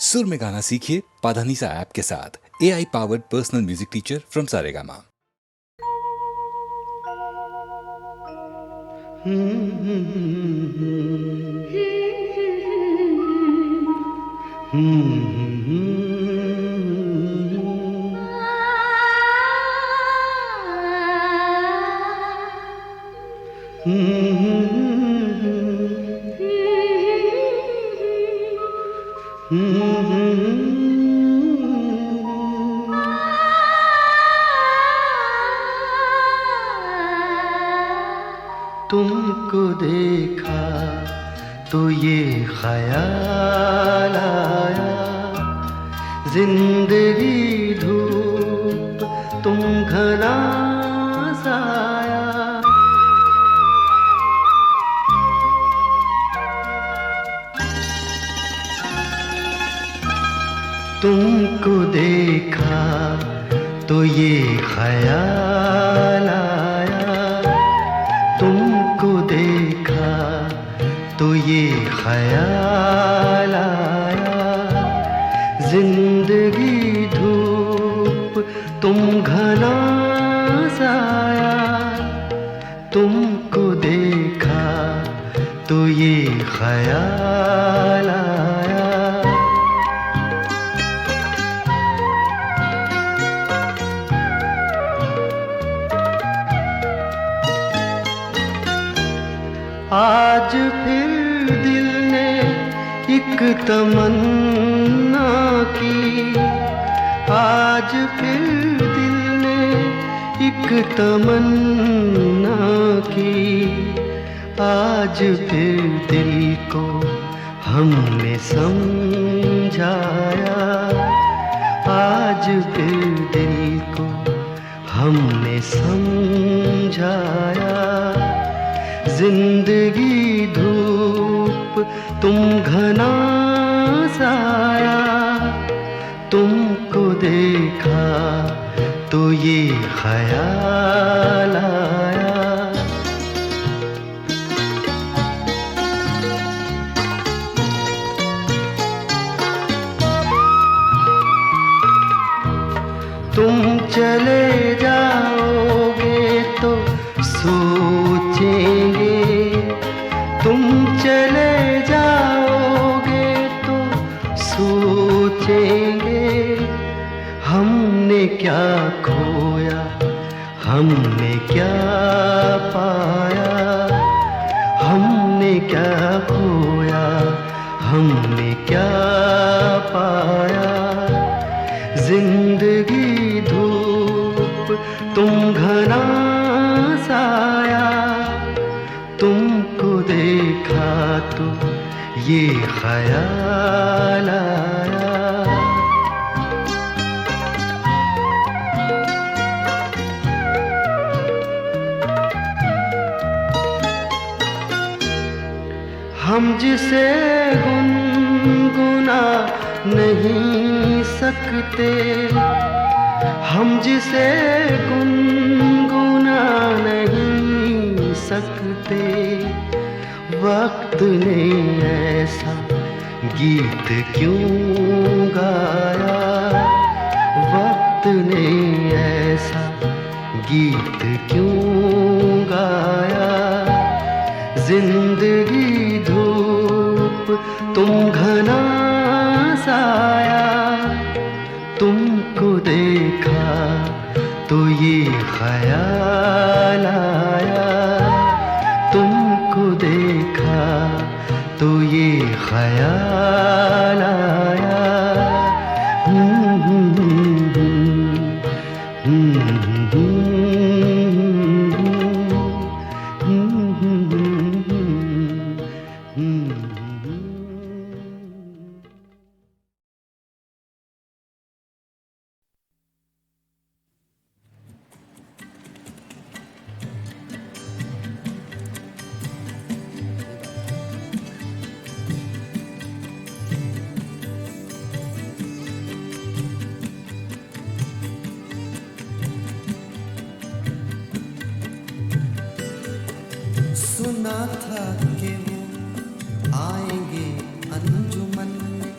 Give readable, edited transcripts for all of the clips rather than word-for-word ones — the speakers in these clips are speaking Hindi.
सुर में गाना सीखिए पाधानीसा ऐप के साथ। AI powered personal music teacher from Saregama. तुमको देखा तो ये ख्याल आया, जिंदगी धूप तुम घना साया। तुमको देखा तो ये ख्याल आया, तुमको देखा तो ये ख्याल आया, जिंदगी धूप तुम घना साया। तुमको देखा तो ये ख्याल आया। आज फिर दिल ने एक तमन्ना की, आज फिर दिल ने एक तमन्ना की, आज फिर दिल को हमने समझाया, आज फिर दिल को हमने समझाया। जिंदगी धूप तुम घना साया, तुमको देखा तो ये ख्याल आया। तुम चले जाओगे तो सोचेंगे, तुम चले जाओगे तो सोचेंगे, हमने क्या खोया हमने क्या पाया, हमने क्या खोया हमने क्या पाया। जिंदगी धूप तुम घना साया, तुमको देखा तो ये ख्याल आया। हम जिसे गुनगुना नहीं सकते, हम जिसे गुनगुना नहीं सकते, वक्त ने ऐसा गीत क्यों गाया, वक्त ने ऐसा गीत क्यों गाया। जिंदगी धूप तुम घना साया, तुमको देखा तो ये ख्याल आया, तुमको देखा तो ये ख्याल आया। सुना था कि वो आएंगे अंजुमन में,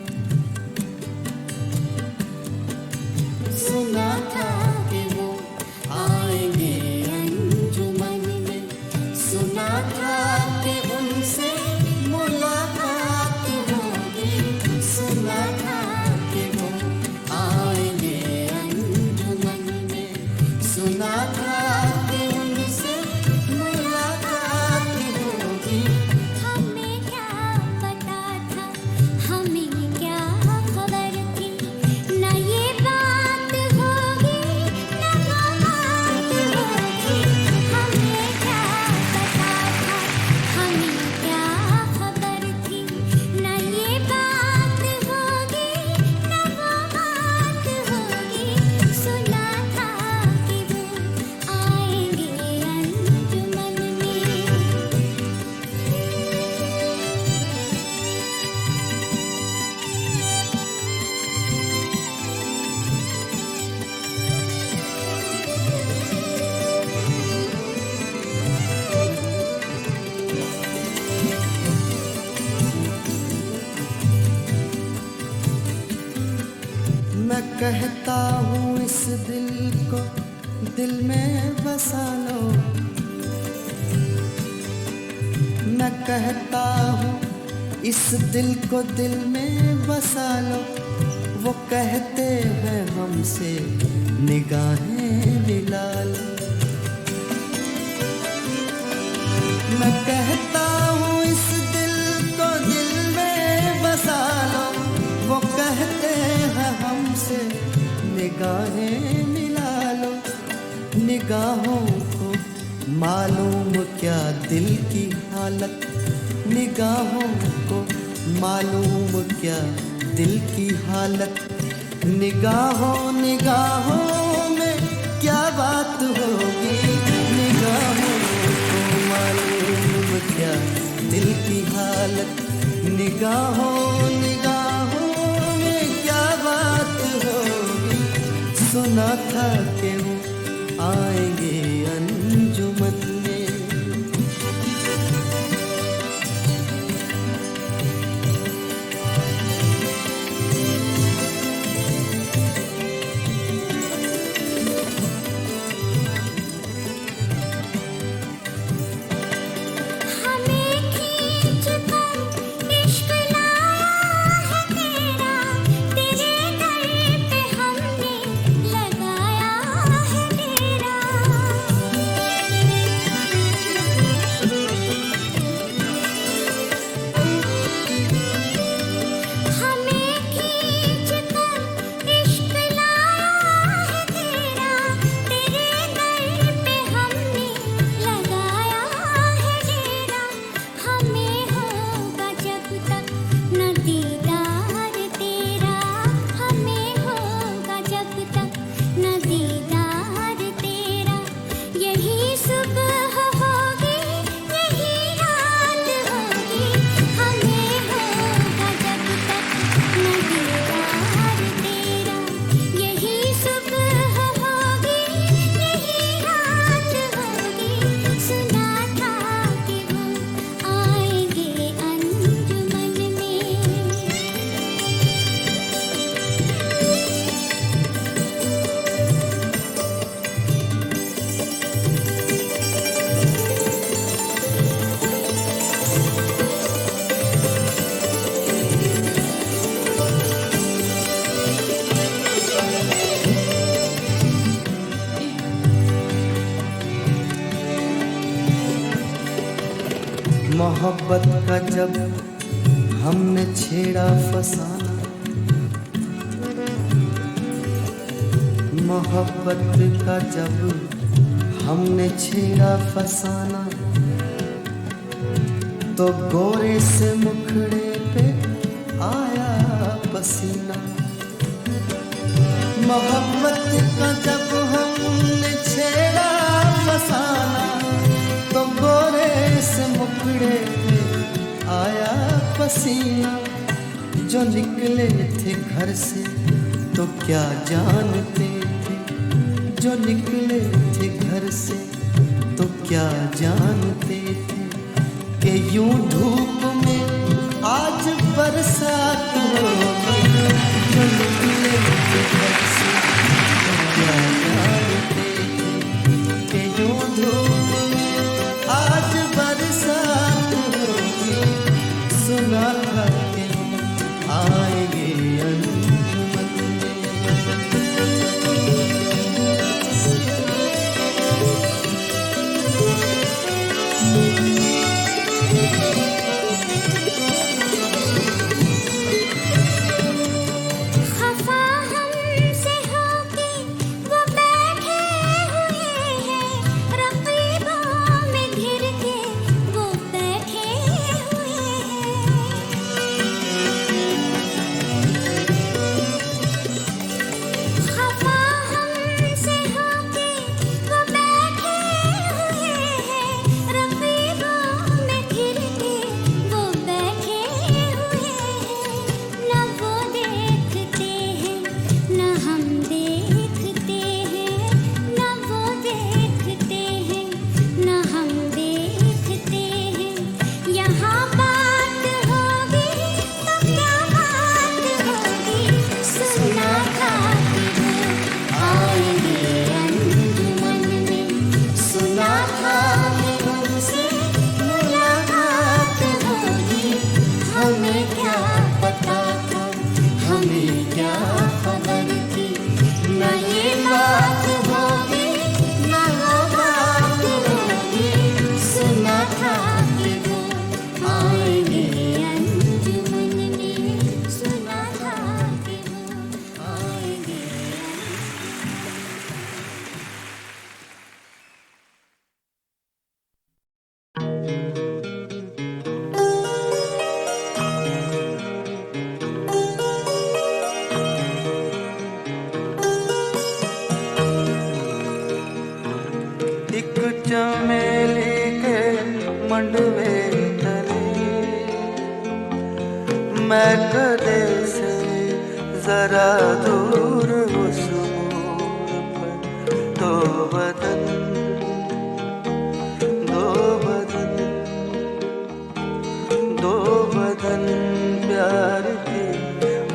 मैं कहता हूँ इस दिल को दिल में बसा लो, मैं कहता हूँ इस दिल को दिल में बसा लो। वो कहते हैं हमसे निगाहें मिला लो। मैं कहता हूँ इस दिल को दिल में बसा लो। वो कहते हैं हमसे निगाहें मिला लो। निगाहों को मालूम क्या दिल की हालत, निगाहों को मालूम क्या दिल की हालत। निगाहों निगाहों में क्या बात होगी, निगाहों को मालूम क्या दिल की हालत। निगाहों निगाहों में क्या बात होगी। सुना था कि वो आएंगे अंजुमन में। मोहब्बत का जब हमने छेड़ा फसाना, मोहब्बत का जब हमने छेड़ा फसाना, तो गोरे से मुखड़े पे आया पसीना। मोहब्बत का जब हमने छेड़ा फसाना, तो गोरे से मुखड़े पे आया पसीना। जो निकले थे घर से तो क्या जानते थे, जो निकले थे घर से तो क्या जानते थे कि यूं धूप में आज बरसात होगी। जो निकले थे घर से तो क्या जानते थे कि यूं धूप में आज बरसात होगी। सुना था कि आएंगे अंजुमन में। हमें क्या खबर थी, न ये बात होगी न वो बात होगी, सुना था कि वो आएंगे अंजुमन में, सुना था कि वो आएंगे। एक चमेली के मंडवे तले मैं कदे से जरा दूर उस मोड़ पर, दो बदन दो बदन दो बदन प्यार की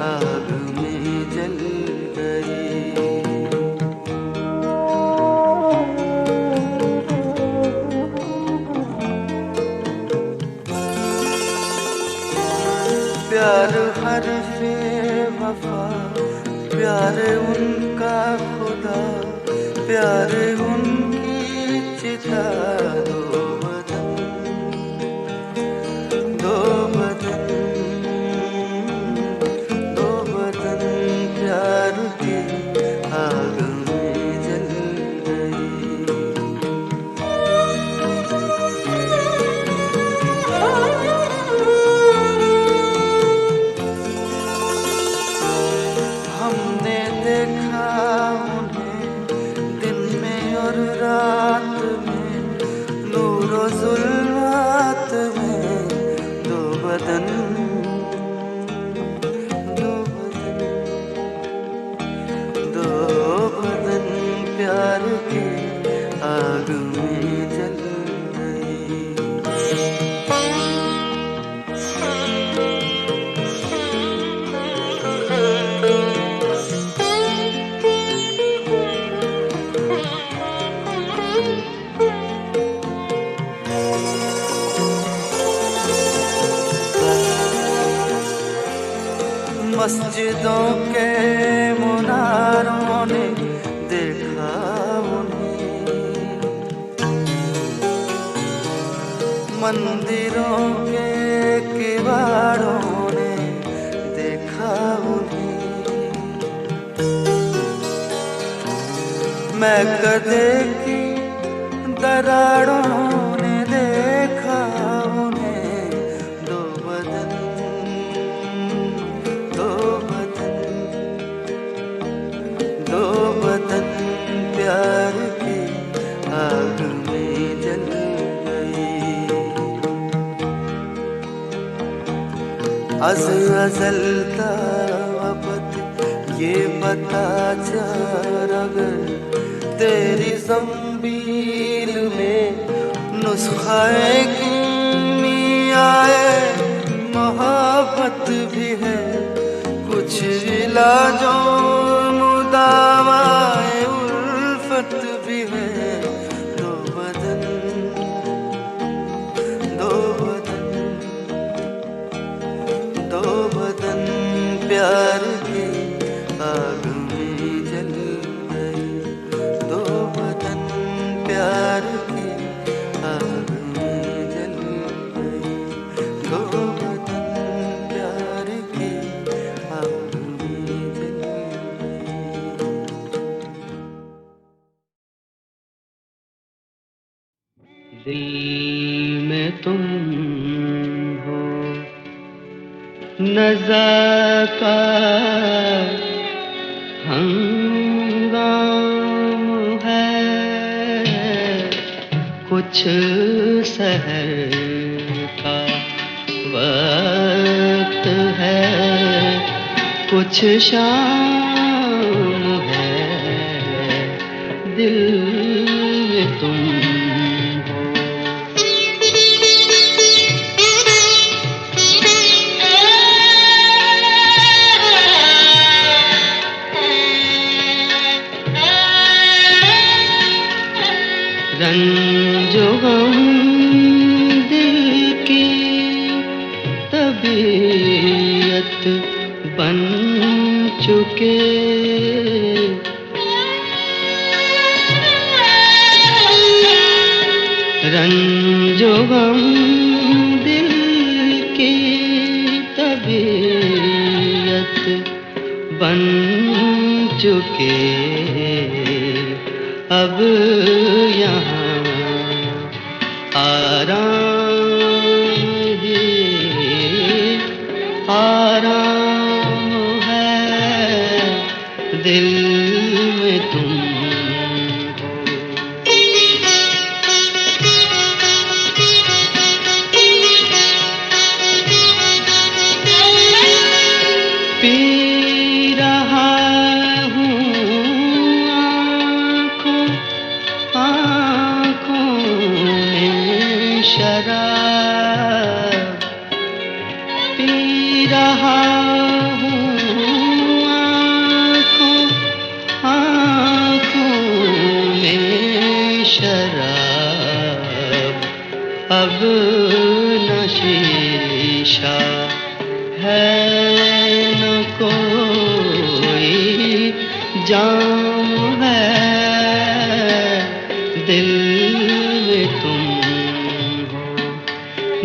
आग में जल गई। प्यार हर्फ़े वफ़ा, प्यार उनका खुदा, प्यार उनकी चिता, दो बदन दो बदन दो बदन प्यार की आग में जल गई। हमने देखा उन्हें दिन में और रात में, नूर और ज़ुल्मात में, दो बदन दो बदन दो बदन प्यार की आग में जल गई। मस्जिदों के मुनारों ने देखा उन्हें, मंदिरों के किवाड़ों ने देखा उन्हें। मैं कदे की दरारों ने देखा उन्हें, दो बदन दो बदन दो बदन प्यार की आग में जल गई। अज़ल का अबद ये बता चल, अगर तेरी ज़ंबील में नुस्ख़ाए कीमियाए मोहब्बत भी है, कुछ इलाजों मुदावाए उल्फत भी है, दो बदन दो बदन दो बदन प्यार की आग में जल गई। दो बदन प्यार की आग में जल गई। दो बदन प्यार की आग में जल गई। दिल में तुम हो, नज़ाकत हंगाम है, कुछ सहर का वक्त है, कुछ शाम है, दिल में तुम हो। रंजो गम दिल की तबीयत बन चुके रंजो गम दिल की तबीयत बन चुके अब यहाँ आराम ही आराम है दिल में तुम पी रहा हूँ आँखों में शराब पी रहा हूँ आँखों में शराब अब न शीशा है न कोई जाम है दिल में तुम हो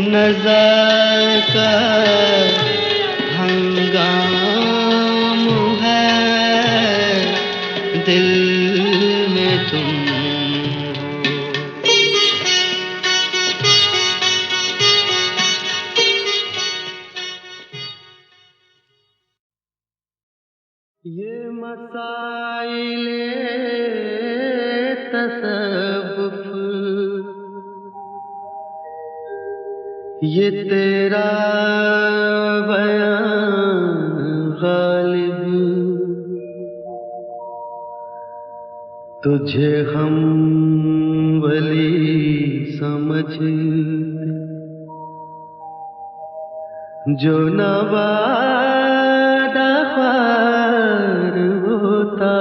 नज़र का हंगाम है दिल में तुम ये मसाइले तसव्वुफ ये तेरा बयान गालिब तुझे हम वली समझते जो नवादा ख्वार होता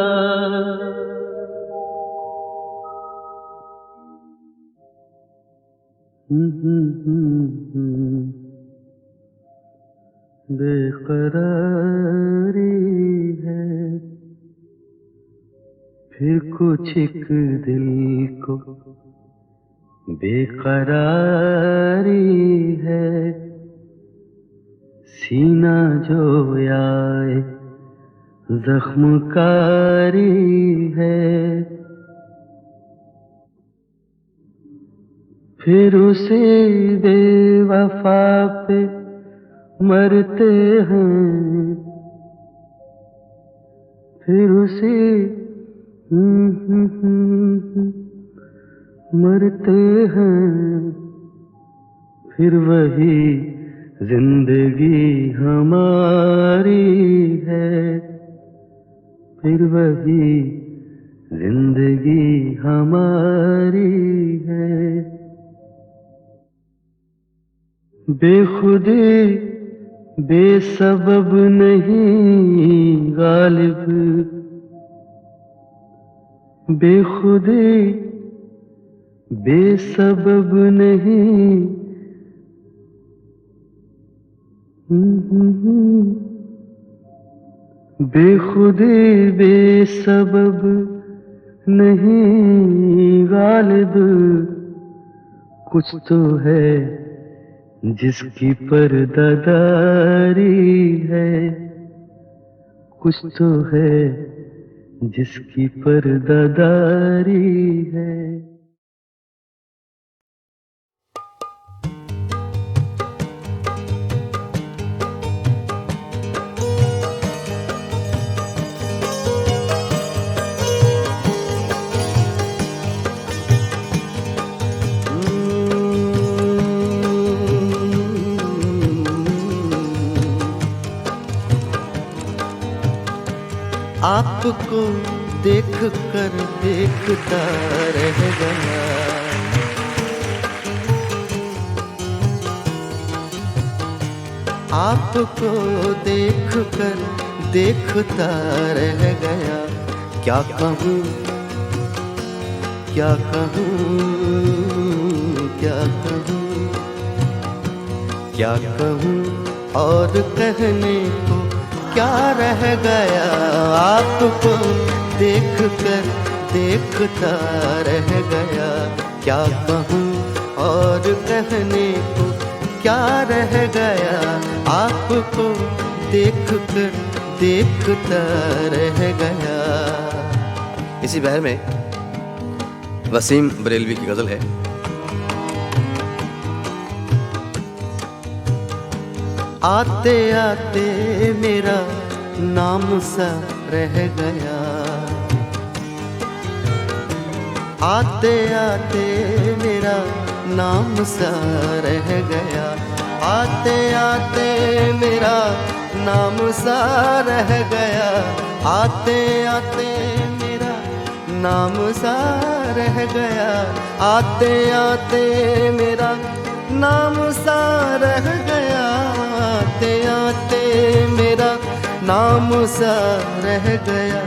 बेकरारी है फिर कुछ एक दिल को बेकरारी है सीना जो आए जख्मकारी है फिर उसे बेवफा पे मरते हैं फिर उसे मरते हैं फिर वही जिंदगी हमारी है फिर वही जिंदगी हमारी है बेखुदी बेसबब नहीं गालिब बेखुदी बेसबब नहीं बेखुदी बेसबब नहीं गालिब कुछ तो है जिसकी पर्दादारी है कुछ तो है जिसकी पर्दादारी है आपको देख कर देखता रह गया आपको देख कर देखता रह गया क्या कहूँ क्या कहूँ क्या कहूँ क्या कहूँ और कहने को क्या रह गया आपको देख कर देखता रह गया। क्या कहूँ और कहने को क्या रह गया आपको देख कर देखता रह गया। इसी बहर में वसीम बरेलवी की गजल है। आते आते मेरा नाम सा रह गया। आते आते मेरा नाम सा रह गया। आते आते मेरा नाम सा रह गया। आते आते मेरा नाम सा रह गया। आते आते मेरा नाम सा रह गया। आते आते मेरा नाम सा रह गया।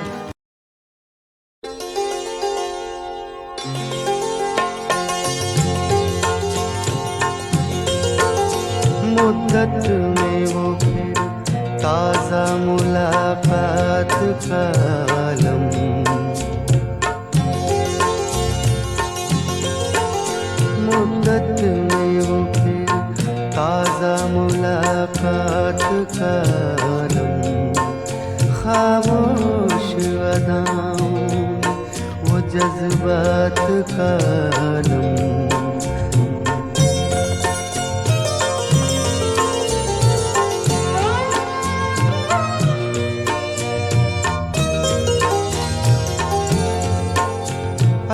मुद्दत में वो फिर ताज़ा मुलाकात का आलम। मुद्दत में वो फिर ताज़ा मुलाकात का आलम। खामोश अदाओं वो जज्बात का आलम।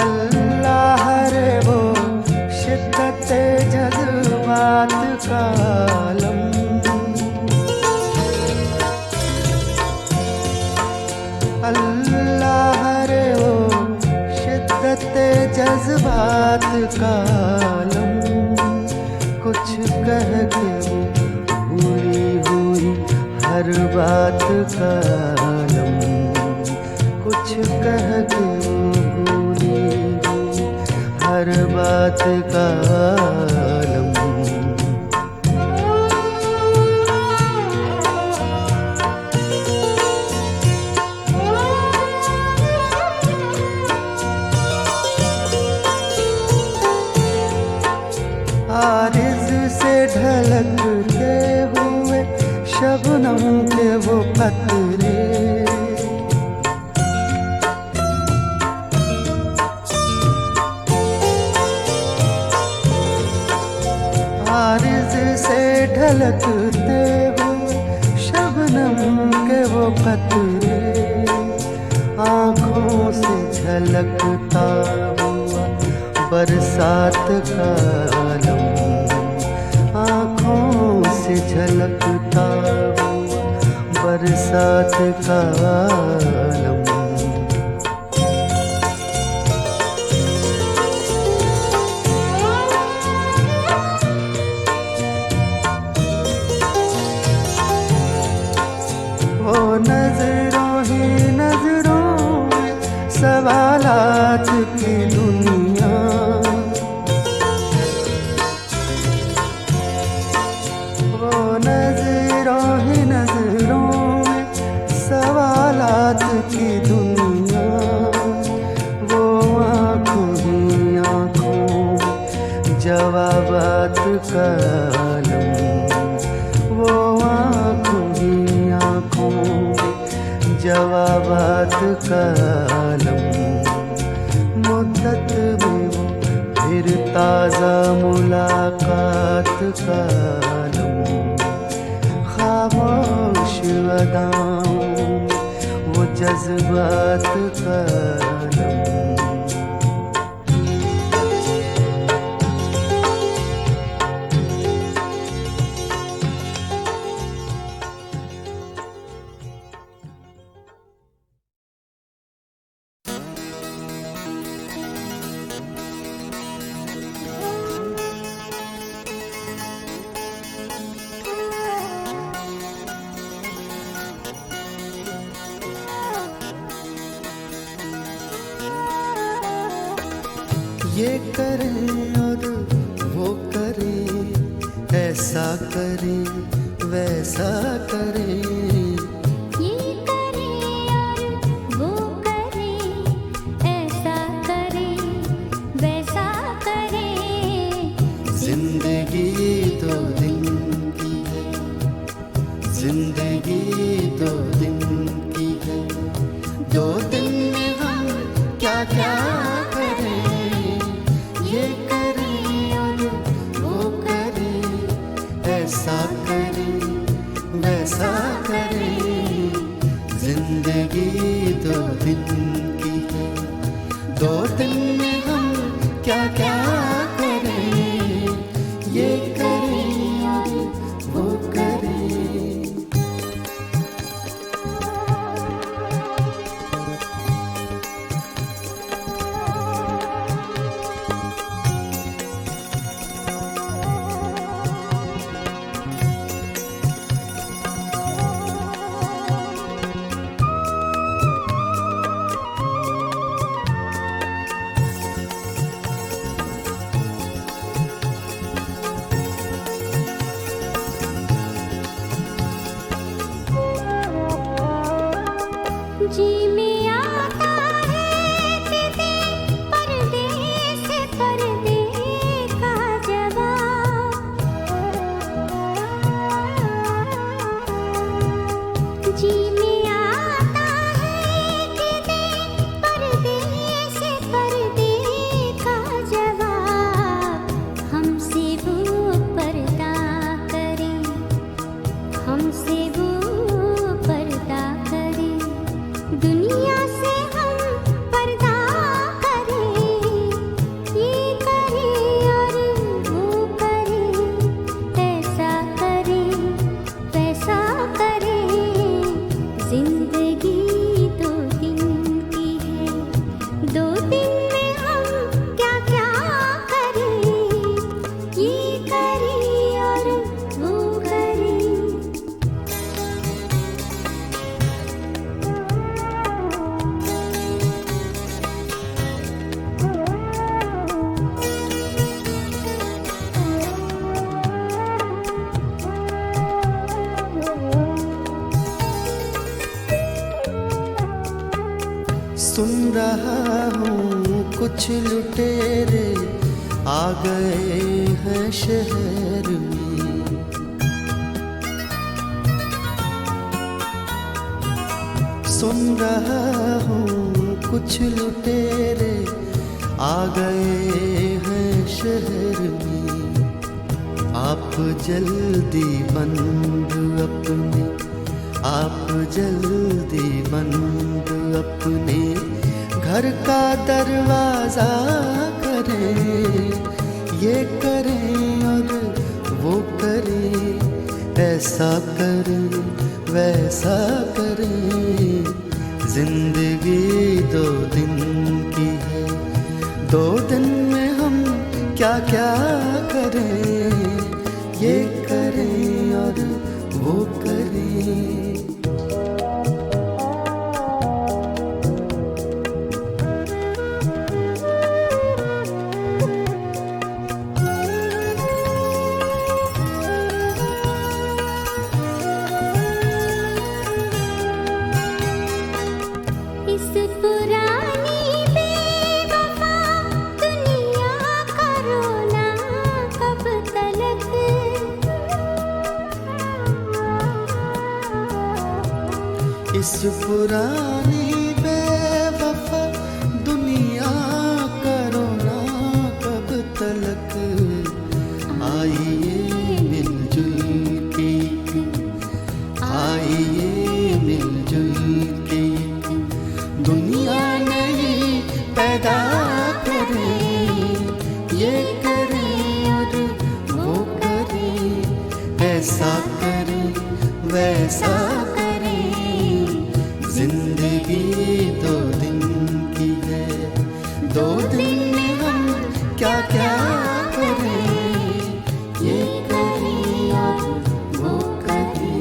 अल्लाह रे वो शिद्दत जज्बात का आलम। अल्लाह रे वो शिद्दत जज्बात का आलम। कुछ कह के वो भूली हुई हर बात का आलम। कुछ कह के वो हर बात का आलम। आरिज़ से ढलकते हुए शबनम के वो कतरे। आरिज़ से ढलकते हुए शबनम के वो कतरे। आँखों से झलकता हुआ बरसात का आलम। आँखों से झलकता हुआ बरसात का आलम। वो नजरों ही नजरों में सवालात की दुनिया। वो नजरों ही नजरों में सवालात की दुनिया। वो आँखों ही आँखों में जवाबात का आलम। वो आँखों ही आँखों में जवाबात का आलम। मुद्दत में वो फिर ताज़ा मुलाकात का आलम। खामोश अदाओं वो जज्बात का आलम। ये करें और वो करें, ऐसा करें वैसा करें, दो दिन में हम क्या क्या करें, ये करें और वो करें, ऐसा करें वैसा करें। जिंदगी दो दिन की है, दो दिन में हम क्या क्या करें, ये करें और वो करें। जी में आता है किसी परदेस पर्दे का जवाब, जी में आता है किसी परदेस पर्दे का जवाब। हमसे वो पर्दा करे, हमसे वो पर्दा करे, दुनिया से हम पर्दा करें, ये करें और वो करें, ऐसा करें वैसा करें। जिंदगी दो दिन की है, दो दिन में हम क्या क्या करें, ये करें और वो करें। सुन रहा हूँ कुछ लुटेरे आ गए हैं शहर में, सुन रहा हूँ कुछ लुटेरे आ गए हैं शहर में। आप जल्दी बंद अपने, आप जल्दी बंद अपने घर का दरवाजा करें, ये करें और वो करें, ऐसा करें वैसा करें। जिंदगी दो दिन की है, दो दिन में हम क्या क्या करें, ये करें और वो करें। इस पुरानी बेवफा दुनिया का रोना कब तलक, इस पुरानी बेवफा दुनिया का रोना कब तलक। आइए मिलजुल के, आइए मिलजुल के दुनिया नई पैदा करें, ये करें और वो करें, ऐसा करें वैसा करें। जिंदगी दो दिन की है, दो दिन में हम क्या क्या करें, ये करें और वो करें।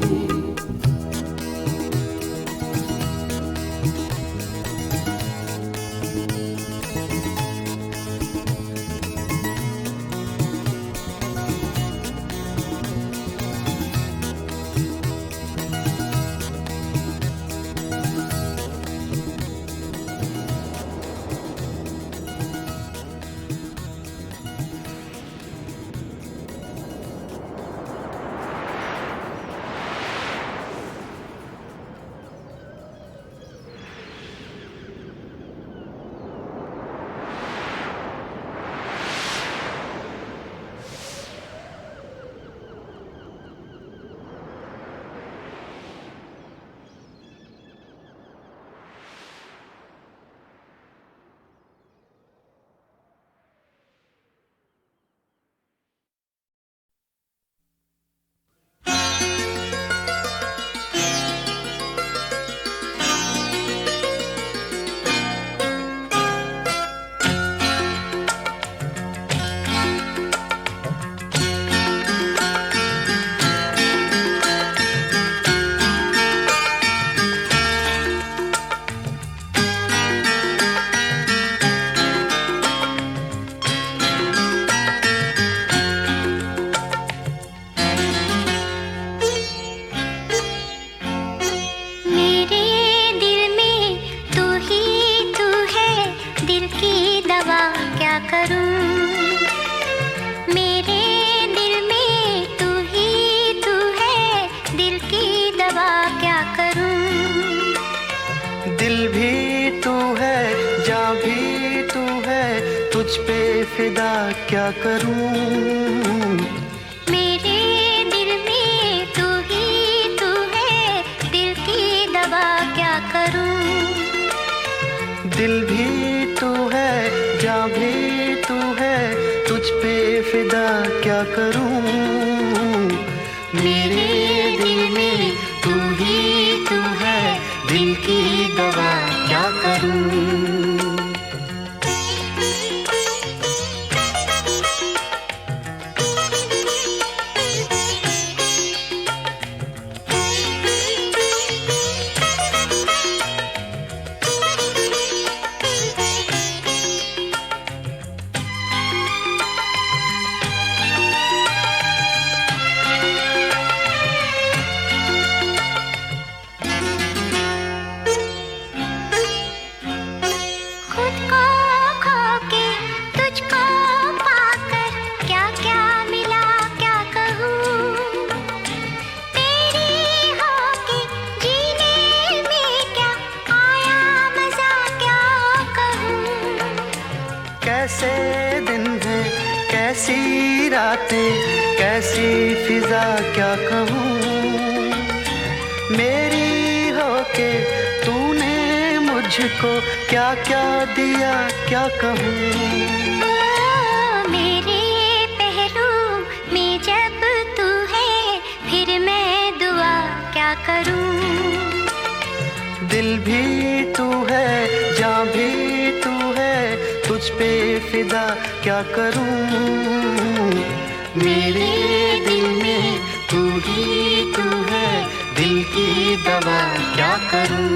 दिल भी तू है, जान भी तू है, तुझ पे फिदा क्या करूं। मेरे दिल में तू ही तू है, दिल की दवा क्या करूं। दिल भी तू है, जान भी तू है, तुझ पे फिदा क्या करूं। मेरे दिल में तू ही तू है, दिल की दवा क्या करूं। खुद को खो के तुझको पाकर क्या क्या मिला क्या कहूँ। तेरी होके जीने में क्या आया मजा क्या कहूँ। कैसे दिन है, कैसी रातें, कैसी फिजा क्या कहूँ। मेरी होके तूने मुझको क्या क्या दिया क्या कहूँ। मेरे पहलू में जब तू है, फिर मैं दुआ क्या करूँ। दिल भी तू है, जान भी तू है, तुझ पे फिदा क्या करूं। मेरे दिल में तू ही तू है, दिल की दवा क्या करूं।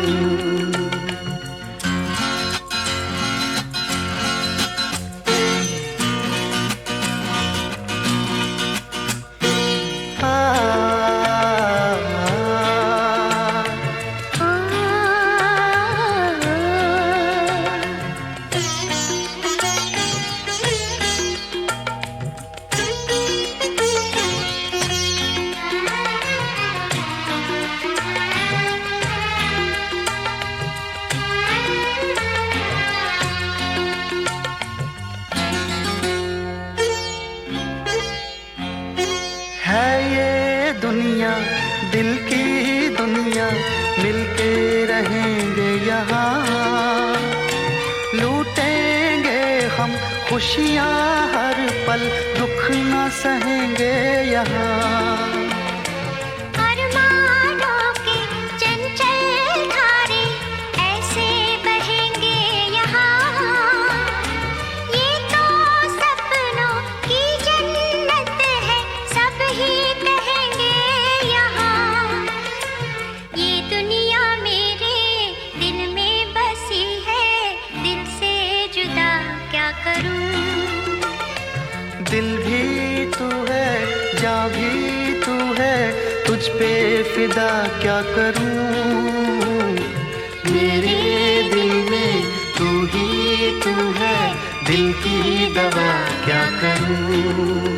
है ये दुनिया दिल की दुनिया, मिलके रहेंगे यहाँ। लूटेंगे हम खुशियाँ हर पल, दुख न सहेंगे यहाँ। अरमानों के चंचल धारे ऐसे बहेंगे यहाँ। ये तो सपनों की जन्नत है, सब ही कहेंगे यहाँ। ये दुनिया मेरे दिल में बसी है, दिल से जुदा क्या करूँ। दिल भी तू है, जान भी तू है, तुझ पे फिदा क्या करूं। मेरे दिल में तू ही तू है, दिल की दवा क्या करूं।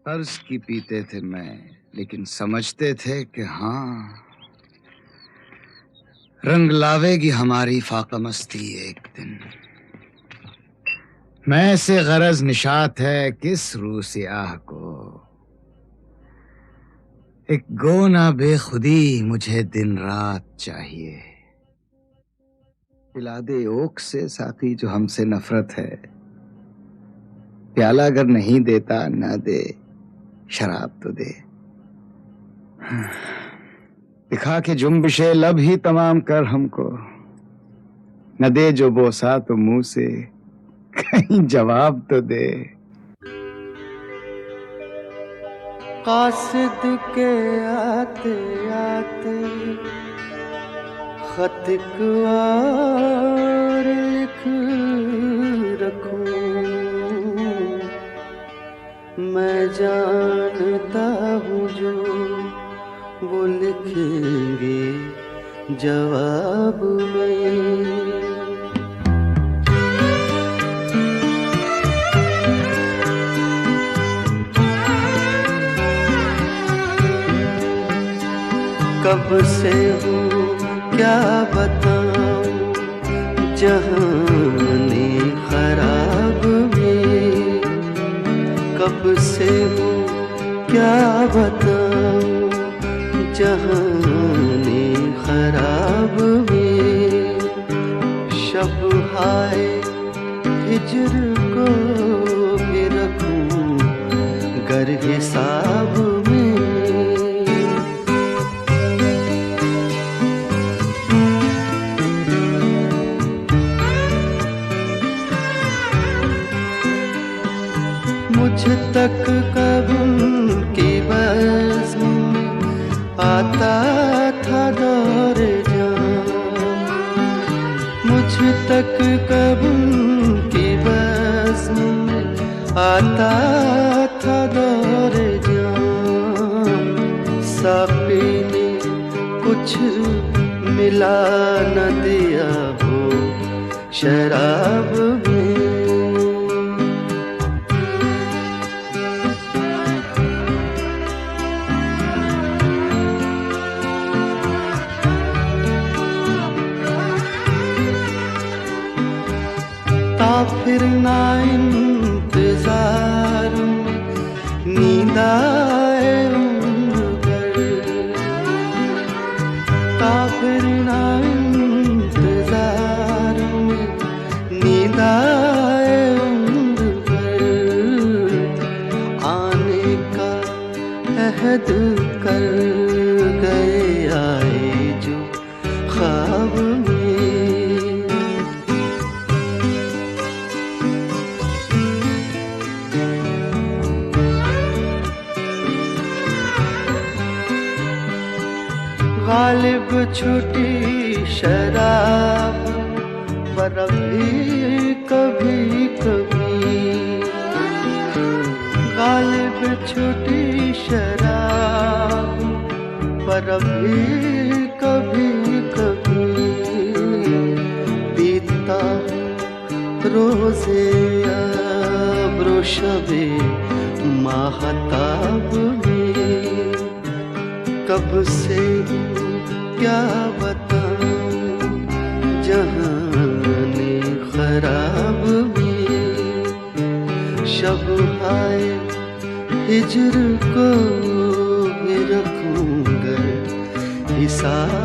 अर्ज की पीते थे मैं, लेकिन समझते थे कि हाँ, रंग लावेगी हमारी फाका मस्ती एक दिन। मैं से गरज निशात है किस रू सियाह को, एक गोना बेखुदी मुझे दिन रात चाहिए। पिला दे ओक से साकी जो हमसे नफरत है, प्याला अगर नहीं देता ना दे, शराब तो दे। दिखा के जुम्बिशे लब ही तमाम कर हमको, न दे जो बोसा तो मुंह से कहीं जवाब तो दे। कासिद के आते आते खत और लिख रखूं। मैं जानता हूँ जो वो लिखेंगे जवाब में। कब से हूँ क्या बताऊं जहानी खराब में। कब से हूँ क्या बताऊं जहानी खराब में। शब हाय हिजर को भी रखूं गर हिसाब में। मुझ तक कब की बज़्म आता था दौर जाम। मुझ तक कब की बज़्म आता था दौर जाम। साक़ी ने कुछ मिला न दिया वो शराब में। फिर ना इंतजार में नींद आए उम्र भर। काफिर ना इंतजार में नींद आए उम्र भर। आने का अहद कर गए आए जो ख्वाब में। गालिब छुटी शराब पर भी कभी कभी। गालिब छुटी शराब पर भी कभी कभी। पीता रोज़े अब्रो शबे माहताब में। कब से क्या बताऊं जहानी खराब में। शब हाय हिजर को भी रखूंगा हिसाब